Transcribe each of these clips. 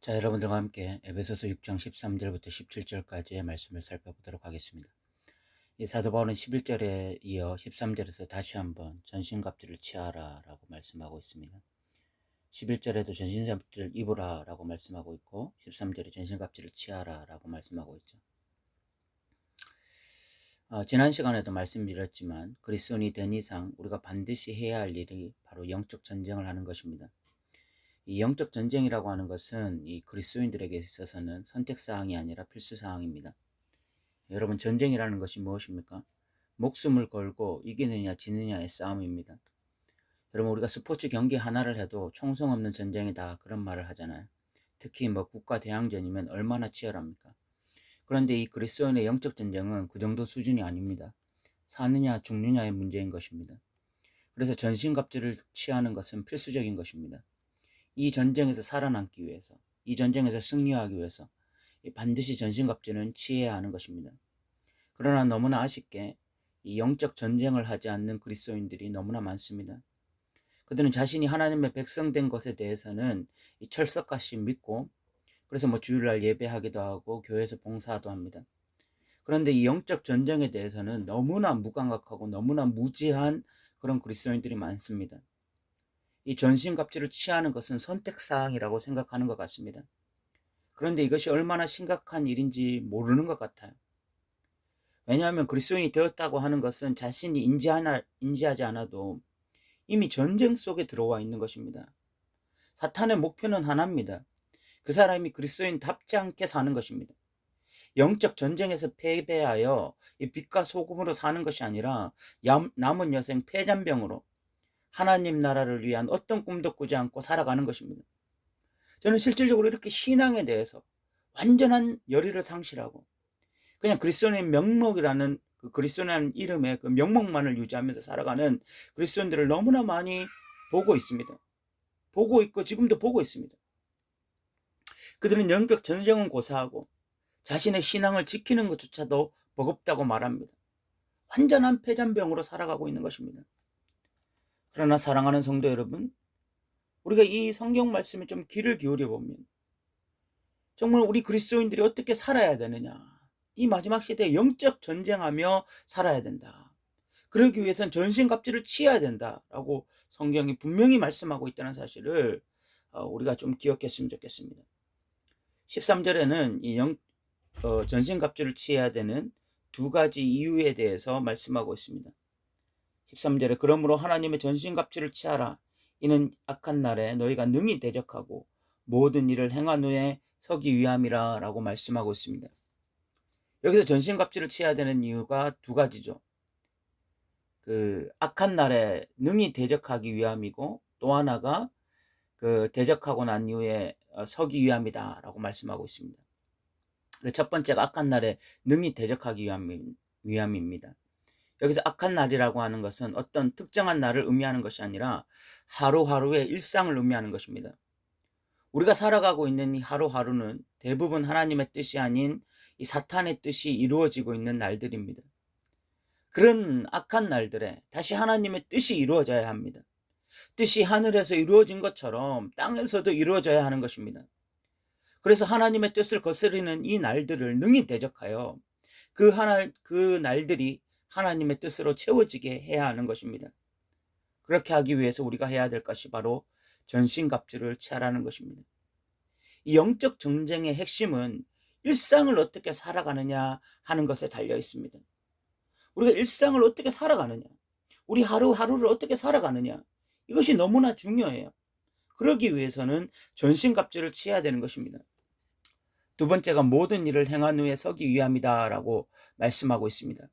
자, 여러분들과 함께 에베소서 6장 13절부터 17절까지의 말씀을 살펴보도록 하겠습니다. 이 사도 바울은 11절에 이어 13절에서 다시 한번 전신갑주를 취하라 라고 말씀하고 있습니다. 11절에도 전신갑주를 입으라 라고 말씀하고 있고 13절에 전신갑주를 취하라 라고 말씀하고 있죠. 지난 시간에도 말씀드렸지만 그리스도인이 된 이상 우리가 반드시 해야 할 일이 바로 영적 전쟁을 하는 것입니다. 이 영적 전쟁이라고 하는 것은 이 그리스도인들에게 있어서는 선택사항이 아니라 필수사항입니다. 여러분, 전쟁이라는 것이 무엇입니까? 목숨을 걸고 이기느냐 지느냐의 싸움입니다. 여러분, 우리가 스포츠 경기 하나를 해도 총성 없는 전쟁이다 그런 말을 하잖아요. 특히 국가 대항전이면 얼마나 치열합니까? 그런데 이 그리스도인의 영적 전쟁은 그 정도 수준이 아닙니다. 사느냐 죽느냐의 문제인 것입니다. 그래서 전신갑주를 취하는 것은 필수적인 것입니다. 이 전쟁에서 살아남기 위해서, 이 전쟁에서 승리하기 위해서 반드시 전신갑주는 취해야 하는 것입니다. 그러나 너무나 아쉽게 이 영적 전쟁을 하지 않는 그리스도인들이 너무나 많습니다. 그들은 자신이 하나님의 백성된 것에 대해서는 이 철석같이 믿고, 그래서 주일날 예배하기도 하고 교회에서 봉사도 합니다. 그런데 이 영적 전쟁에 대해서는 너무나 무감각하고 너무나 무지한 그런 그리스도인들이 많습니다. 이 전신갑주를 취하는 것은 선택사항이라고 생각하는 것 같습니다. 그런데 이것이 얼마나 심각한 일인지 모르는 것 같아요. 왜냐하면 그리스도인이 되었다고 하는 것은 자신이 인지하지 않아도 이미 전쟁 속에 들어와 있는 것입니다. 사탄의 목표는 하나입니다. 그 사람이 그리스도인답지 않게 사는 것입니다. 영적 전쟁에서 패배하여 이 빛과 소금으로 사는 것이 아니라 남은 여생 패잔병으로 하나님 나라를 위한 어떤 꿈도 꾸지 않고 살아가는 것입니다. 저는 실질적으로 이렇게 신앙에 대해서 완전한 열의를 상실하고 그냥 그리스도인의 명목이라는 그 그리스도라는 이름의 그 명목만을 유지하면서 살아가는 그리스도인들을 너무나 많이 보고 있습니다. 보고 있고 지금도 보고 있습니다. 그들은 영적 전쟁은 고사하고 자신의 신앙을 지키는 것조차도 버겁다고 말합니다. 완전한 패잔병으로 살아가고 있는 것입니다. 그러나 사랑하는 성도 여러분, 우리가 이 성경 말씀에 좀 귀를 기울여 보면 정말 우리 그리스도인들이 어떻게 살아야 되느냐, 이 마지막 시대에 영적 전쟁하며 살아야 된다. 그러기 위해선 전신갑주를 취해야 된다라고 성경이 분명히 말씀하고 있다는 사실을 우리가 좀 기억했으면 좋겠습니다. 13절에는 이 전신갑주를 취해야 되는 두 가지 이유에 대해서 말씀하고 있습니다. 13절에 그러므로 하나님의 전신갑주를 취하라. 이는 악한 날에 너희가 능히 대적하고 모든 일을 행한 후에 서기 위함이라 라고 말씀하고 있습니다. 여기서 전신갑주를 취해야 되는 이유가 두 가지죠. 그 악한 날에 능히 대적하기 위함이고, 또 하나가 그 대적하고 난 이후에 서기 위함이다 라고 말씀하고 있습니다. 첫 번째가 악한 날에 능히 대적하기 위함입니다. 여기서 악한 날이라고 하는 것은 어떤 특정한 날을 의미하는 것이 아니라 하루하루의 일상을 의미하는 것입니다. 우리가 살아가고 있는 이 하루하루는 대부분 하나님의 뜻이 아닌 이 사탄의 뜻이 이루어지고 있는 날들입니다. 그런 악한 날들에 다시 하나님의 뜻이 이루어져야 합니다. 뜻이 하늘에서 이루어진 것처럼 땅에서도 이루어져야 하는 것입니다. 그래서 하나님의 뜻을 거스르는 이 날들을 능히 대적하여 그 날들이 하나님의 뜻으로 채워지게 해야 하는 것입니다. 그렇게 하기 위해서 우리가 해야 될 것이 바로 전신갑주를 취하라는 것입니다. 이 영적 전쟁의 핵심은 일상을 어떻게 살아가느냐 하는 것에 달려 있습니다. 우리가 일상을 어떻게 살아가느냐, 우리 하루하루를 어떻게 살아가느냐, 이것이 너무나 중요해요. 그러기 위해서는 전신갑주를 취해야 되는 것입니다. 두 번째가 모든 일을 행한 후에 서기 위함이다 라고 말씀하고 있습니다.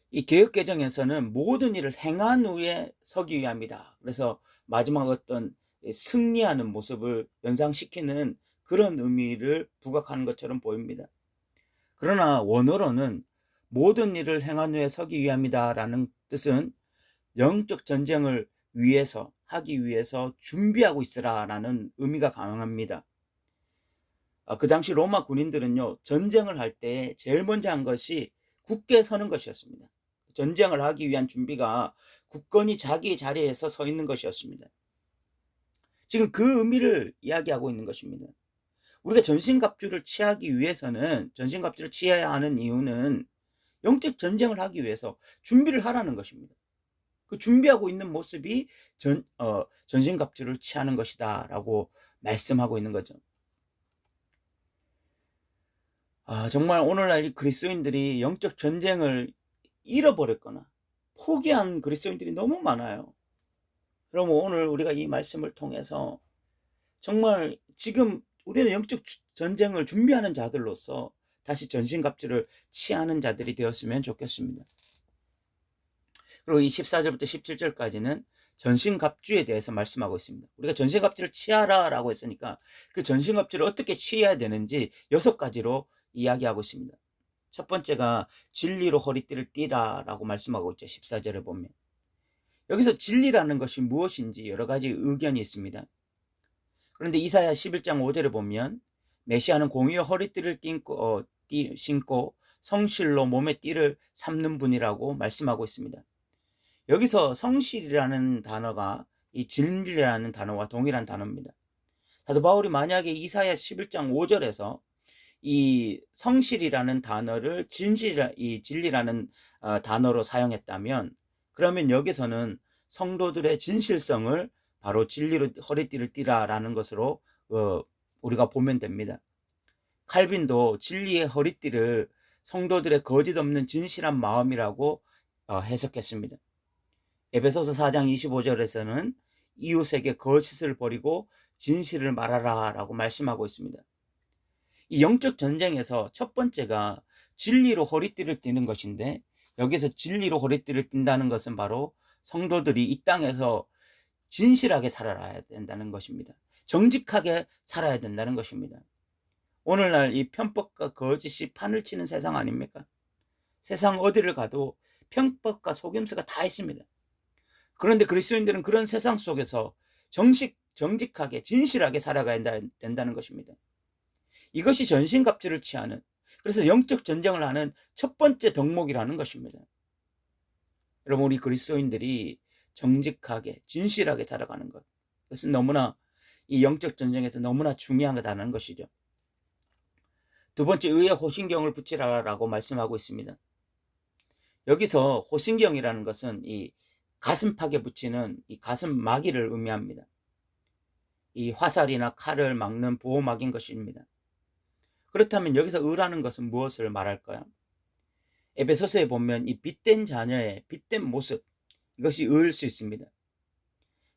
이 개역개정에서는 모든 일을 행한 후에 서기 위함이다. 그래서 마지막 어떤 승리하는 모습을 연상시키는 그런 의미를 부각하는 것처럼 보입니다. 그러나 원어로는 모든 일을 행한 후에 서기 위함이다 라는 뜻은 영적 전쟁을 하기 위해서 준비하고 있으라 라는 의미가 강합니다. 그 당시 로마 군인들은요, 전쟁을 할 때 제일 먼저 한 것이 굳게 서는 것이었습니다. 전쟁을 하기 위한 준비가 굳건히 자기 자리에서 서 있는 것이었습니다. 지금 그 의미를 이야기하고 있는 것입니다. 우리가 전신갑주를 취하기 위해서는 전신갑주를 취해야 하는 이유는 영적 전쟁을 하기 위해서 준비를 하라는 것입니다. 그 준비하고 있는 모습이 전신갑주를 취하는 것이다라고 말씀하고 있는 거죠. 정말 오늘날 이 그리스도인들이 영적 전쟁을 잃어버렸거나 포기한 그리스도인들이 너무 많아요. 그럼 오늘 우리가 이 말씀을 통해서 정말 지금 우리는 영적 전쟁을 준비하는 자들로서 다시 전신갑주를 취하는 자들이 되었으면 좋겠습니다. 그리고 이 14절부터 17절까지는 전신갑주에 대해서 말씀하고 있습니다. 우리가 전신갑주를 취하라 라고 했으니까 그 전신갑주를 어떻게 취해야 되는지 6가지로 이야기하고 있습니다. 첫 번째가 진리로 허리띠를 띠라 라고 말씀하고 있죠. 14절에 보면. 여기서 진리라는 것이 무엇인지 여러 가지 의견이 있습니다. 그런데 이사야 11장 5절에 보면 메시아는 공의로 허리띠를 신고 성실로 몸의 띠를 삼는 분이라고 말씀하고 있습니다. 여기서 성실이라는 단어가 이 진리라는 단어와 동일한 단어입니다. 사도 바울이 만약에 이사야 11장 5절에서 이 성실이라는 단어를 진리라는 단어로 사용했다면, 그러면 여기서는 성도들의 진실성을 바로 진리로 허리띠를 띠라라는 것으로 우리가 보면 됩니다. 칼빈도 진리의 허리띠를 성도들의 거짓 없는 진실한 마음이라고 해석했습니다. 에베소서 4장 25절에서는 이웃에게 거짓을 버리고 진실을 말하라 라고 말씀하고 있습니다. 이 영적 전쟁에서 첫 번째가 진리로 허리띠를 띠는 것인데, 여기서 진리로 허리띠를 띈다는 것은 바로 성도들이 이 땅에서 진실하게 살아야 된다는 것입니다. 정직하게 살아야 된다는 것입니다. 오늘날 이 편법과 거짓이 판을 치는 세상 아닙니까? 세상 어디를 가도 편법과 속임수가 다 있습니다. 그런데 그리스도인들은 그런 세상 속에서 정직하게 진실하게 살아가야 된다는 것입니다. 이것이 전신갑주를 취하는, 그래서 영적 전쟁을 하는 첫 번째 덕목이라는 것입니다. 여러분, 우리 그리스도인들이 정직하게 진실하게 살아가는 것, 그것은 너무나 이 영적 전쟁에서 너무나 중요하다는 것이죠. 두 번째, 의에 호신경을 붙이라라고 말씀하고 있습니다. 여기서 호신경이라는 것은 이 가슴팍에 붙이는 이 가슴 마개를 의미합니다. 이 화살이나 칼을 막는 보호막인 것입니다. 그렇다면 여기서 의라는 것은 무엇을 말할까요? 에베소서에 보면 이 빛된 자녀의 빛된 모습, 이것이 의일 수 있습니다.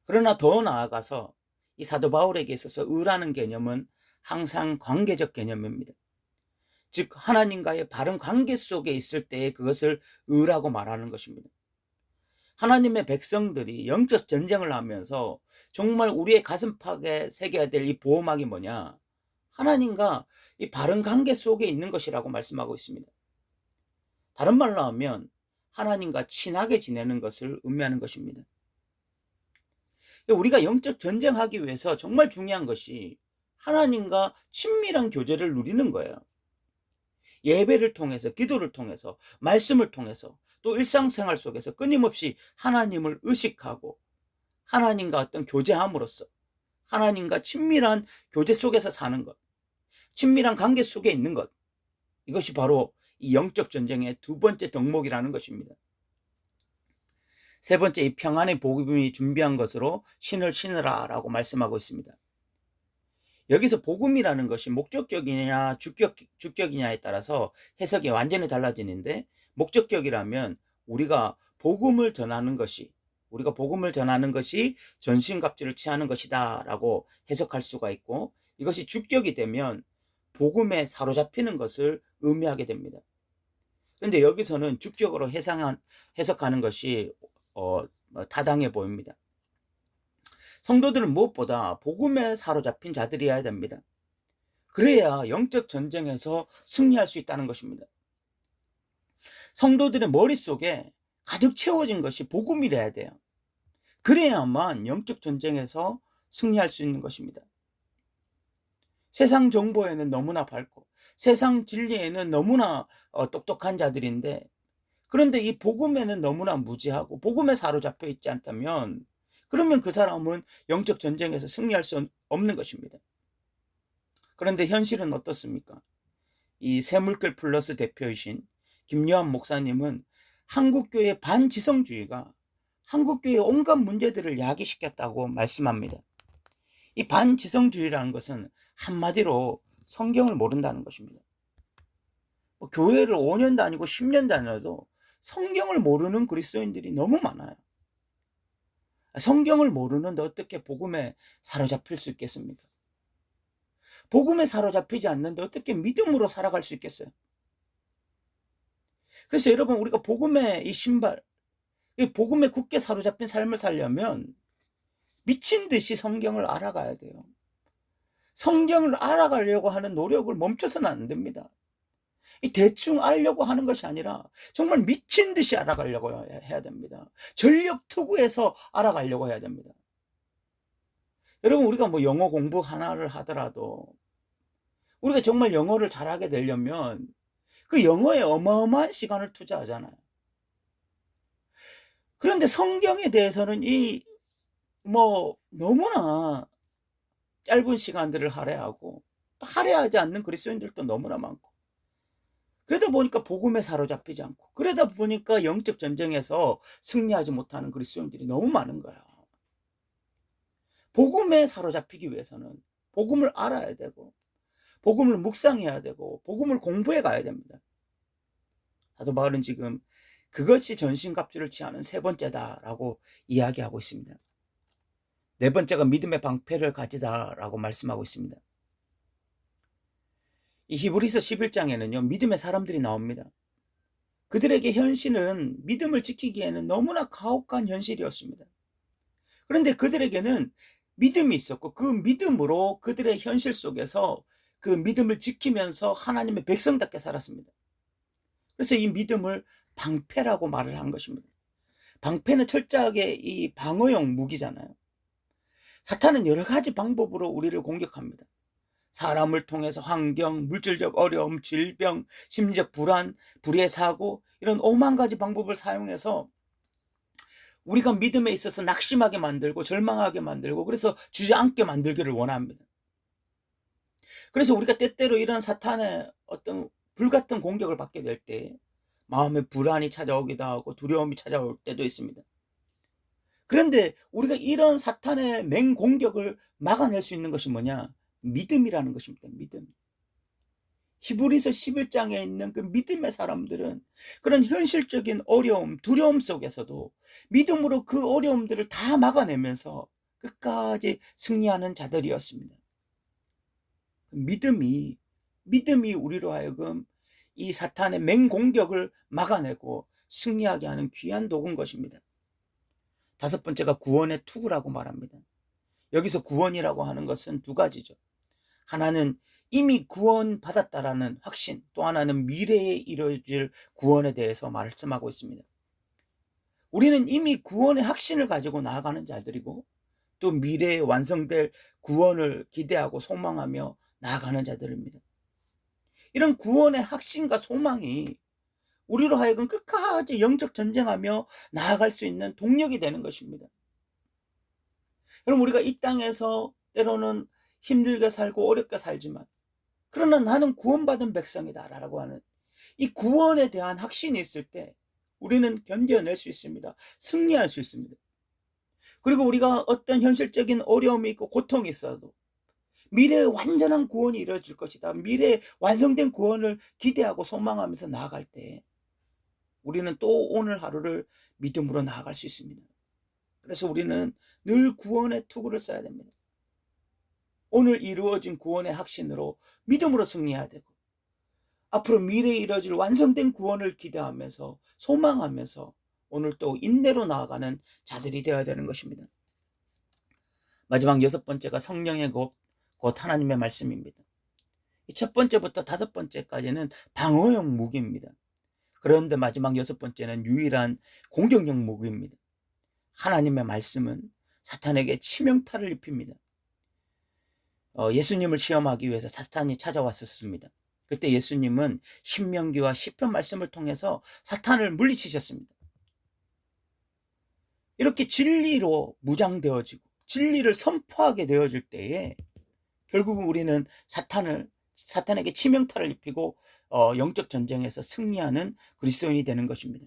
그러나 더 나아가서 이 사도 바울에게 있어서 의라는 개념은 항상 관계적 개념입니다. 즉 하나님과의 바른 관계 속에 있을 때에 그것을 의라고 말하는 것입니다. 하나님의 백성들이 영적 전쟁을 하면서 정말 우리의 가슴팍에 새겨야 될 이 보호막이 뭐냐? 하나님과 이 바른 관계 속에 있는 것이라고 말씀하고 있습니다. 다른 말로 하면 하나님과 친하게 지내는 것을 의미하는 것입니다. 우리가 영적 전쟁하기 위해서 정말 중요한 것이 하나님과 친밀한 교제를 누리는 거예요. 예배를 통해서, 기도를 통해서, 말씀을 통해서, 또 일상생활 속에서 끊임없이 하나님을 의식하고 하나님과 어떤 교제함으로써 하나님과 친밀한 교제 속에서 사는 것, 친밀한 관계 속에 있는 것, 이것이 바로 이 영적 전쟁의 두 번째 덕목이라는 것입니다. 세 번째, 이 평안의 복음이 준비한 것으로 신을 신으라 라고 말씀하고 있습니다. 여기서 복음이라는 것이 목적격이냐 주격이냐에 따라서 해석이 완전히 달라지는데, 목적격이라면 우리가 복음을 전하는 것이 전신갑주를 취하는 것이다 라고 해석할 수가 있고, 이것이 주격이 되면 복음에 사로잡히는 것을 의미하게 됩니다. 그런데 여기서는 주격으로 해석하는 것이 타당해 보입니다. 성도들은 무엇보다 복음에 사로잡힌 자들이어야 됩니다. 그래야 영적 전쟁에서 승리할 수 있다는 것입니다. 성도들의 머릿속에 가득 채워진 것이 복음이래야 돼요. 그래야만 영적 전쟁에서 승리할 수 있는 것입니다. 세상 정보에는 너무나 밝고 세상 진리에는 너무나 똑똑한 자들인데, 그런데 이 복음에는 너무나 무지하고 복음에 사로잡혀 있지 않다면 그러면 그 사람은 영적 전쟁에서 승리할 수 없는 것입니다. 그런데 현실은 어떻습니까? 이 새물결 플러스 대표이신 김요한 목사님은 한국교회 반지성주의가 한국교회의 온갖 문제들을 야기시켰다고 말씀합니다. 이 반지성주의라는 것은 한마디로 성경을 모른다는 것입니다. 교회를 5년 다니고 10년 다녀도 성경을 모르는 그리스도인들이 너무 많아요. 성경을 모르는데 어떻게 복음에 사로잡힐 수 있겠습니까? 복음에 사로잡히지 않는데 어떻게 믿음으로 살아갈 수 있겠어요? 그래서 여러분, 우리가 복음의 이 신발, 이 복음에 굳게 사로잡힌 삶을 살려면 미친 듯이 성경을 알아가야 돼요. 성경을 알아가려고 하는 노력을 멈춰서는 안 됩니다. 이 대충 알려고 하는 것이 아니라 정말 미친 듯이 알아가려고 해야 됩니다. 전력 투구해서 알아가려고 해야 됩니다. 여러분, 우리가 뭐 영어 공부 하나를 하더라도 우리가 정말 영어를 잘하게 되려면 그 영어에 어마어마한 시간을 투자하잖아요. 그런데 성경에 대해서는 너무나 짧은 시간들을 할애하고 할애하지 않는 그리스도인들도 너무나 많고, 그러다 보니까 복음에 사로잡히지 않고, 그러다 보니까 영적 전쟁에서 승리하지 못하는 그리스도인들이 너무 많은 거예요. 복음에 사로잡히기 위해서는 복음을 알아야 되고, 복음을 묵상해야 되고, 복음을 공부해 가야 됩니다. 사도 바울은 지금 그것이 전신갑주를 취하는 세 번째다라고 이야기하고 있습니다. 네 번째가 믿음의 방패를 가지다라고 말씀하고 있습니다. 이 히브리서 11장에는요, 믿음의 사람들이 나옵니다. 그들에게 현실은 믿음을 지키기에는 너무나 가혹한 현실이었습니다. 그런데 그들에게는 믿음이 있었고, 그 믿음으로 그들의 현실 속에서 그 믿음을 지키면서 하나님의 백성답게 살았습니다. 그래서 이 믿음을 방패라고 말을 한 것입니다. 방패는 철저하게 이 방어용 무기잖아요. 사탄은 여러 가지 방법으로 우리를 공격합니다. 사람을 통해서 환경, 물질적 어려움, 질병, 심리적 불안, 불의의 사고, 이런 오만 가지 방법을 사용해서 우리가 믿음에 있어서 낙심하게 만들고 절망하게 만들고, 그래서 주저앉게 만들기를 원합니다. 그래서 우리가 때때로 이런 사탄의 어떤 불같은 공격을 받게 될 때 마음에 불안이 찾아오기도 하고 두려움이 찾아올 때도 있습니다. 그런데 우리가 이런 사탄의 맹공격을 막아낼 수 있는 것이 뭐냐? 믿음이라는 것입니다. 믿음. 히브리서 11장에 있는 그 믿음의 사람들은 그런 현실적인 어려움, 두려움 속에서도 믿음으로 그 어려움들을 다 막아내면서 끝까지 승리하는 자들이었습니다. 믿음이 우리로 하여금 이 사탄의 맹공격을 막아내고 승리하게 하는 귀한 도구인 것입니다. 다섯 번째가 구원의 투구라고 말합니다. 여기서 구원이라고 하는 것은 두 가지죠. 하나는 이미 구원받았다라는 확신, 또 하나는 미래에 이루어질 구원에 대해서 말씀하고 있습니다. 우리는 이미 구원의 확신을 가지고 나아가는 자들이고, 또 미래에 완성될 구원을 기대하고 소망하며 나아가는 자들입니다. 이런 구원의 확신과 소망이 우리로 하여금 끝까지 영적 전쟁하며 나아갈 수 있는 동력이 되는 것입니다. 여러분, 우리가 이 땅에서 때로는 힘들게 살고 어렵게 살지만, 그러나 나는 구원받은 백성이다라고 하는 이 구원에 대한 확신이 있을 때 우리는 견뎌낼 수 있습니다. 승리할 수 있습니다. 그리고 우리가 어떤 현실적인 어려움이 있고 고통이 있어도 미래에 완전한 구원이 이루어질 것이다, 미래에 완성된 구원을 기대하고 소망하면서 나아갈 때 우리는 또 오늘 하루를 믿음으로 나아갈 수 있습니다. 그래서 우리는 늘 구원의 투구를 써야 됩니다. 오늘 이루어진 구원의 확신으로 믿음으로 승리해야 되고, 앞으로 미래에 이루어질 완성된 구원을 기대하면서 소망하면서 오늘 또 인내로 나아가는 자들이 되어야 되는 것입니다. 마지막 여섯 번째가 성령의 곧 하나님의 말씀입니다. 첫 번째부터 다섯 번째까지는 방어용 무기입니다. 그런데 마지막 여섯 번째는 유일한 공격용 무기입니다. 하나님의 말씀은 사탄에게 치명타를 입힙니다. 예수님을 시험하기 위해서 사탄이 찾아왔었습니다. 그때 예수님은 신명기와 시편 말씀을 통해서 사탄을 물리치셨습니다. 이렇게 진리로 무장되어지고 진리를 선포하게 되어질 때에 결국은 우리는 사탄에게 치명타를 입히고 영적 전쟁에서 승리하는 그리스도인이 되는 것입니다.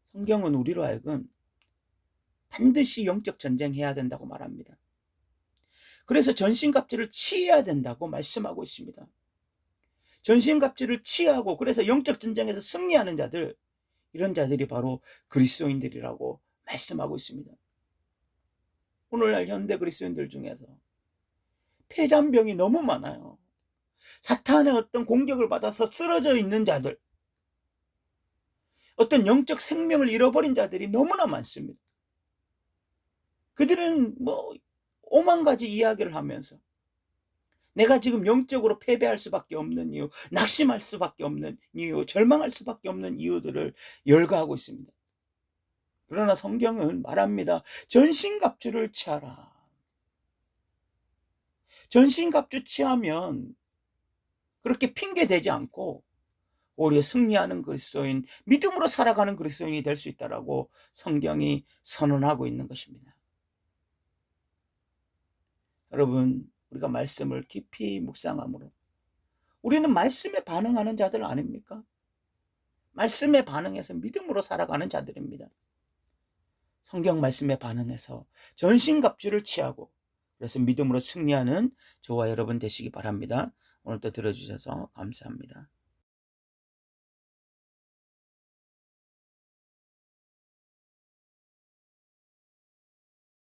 성경은 우리로 하여금 반드시 영적 전쟁해야 된다고 말합니다. 그래서 전신갑주를 취해야 된다고 말씀하고 있습니다. 전신갑주를 취하고 그래서 영적 전쟁에서 승리하는 자들, 이런 자들이 바로 그리스도인들이라고 말씀하고 있습니다. 오늘날 현대 그리스도인들 중에서 폐잔병이 너무 많아요. 사탄의 어떤 공격을 받아서 쓰러져 있는 자들, 어떤 영적 생명을 잃어버린 자들이 너무나 많습니다. 그들은 오만 가지 이야기를 하면서 내가 지금 영적으로 패배할 수밖에 없는 이유, 낙심할 수밖에 없는 이유, 절망할 수밖에 없는 이유들을 열거하고 있습니다. 그러나 성경은 말합니다. 전신갑주를 취하라. 전신갑주 취하면 그렇게 핑계대지 않고 오히려 승리하는 그리스도인, 믿음으로 살아가는 그리스도인이 될 수 있다라고 성경이 선언하고 있는 것입니다. 여러분, 우리가 말씀을 깊이 묵상함으로 우리는 말씀에 반응하는 자들 아닙니까? 말씀에 반응해서 믿음으로 살아가는 자들입니다. 성경 말씀에 반응해서 전신갑주를 취하고 그래서 믿음으로 승리하는 저와 여러분 되시기 바랍니다. 오늘도 들어주셔서 감사합니다.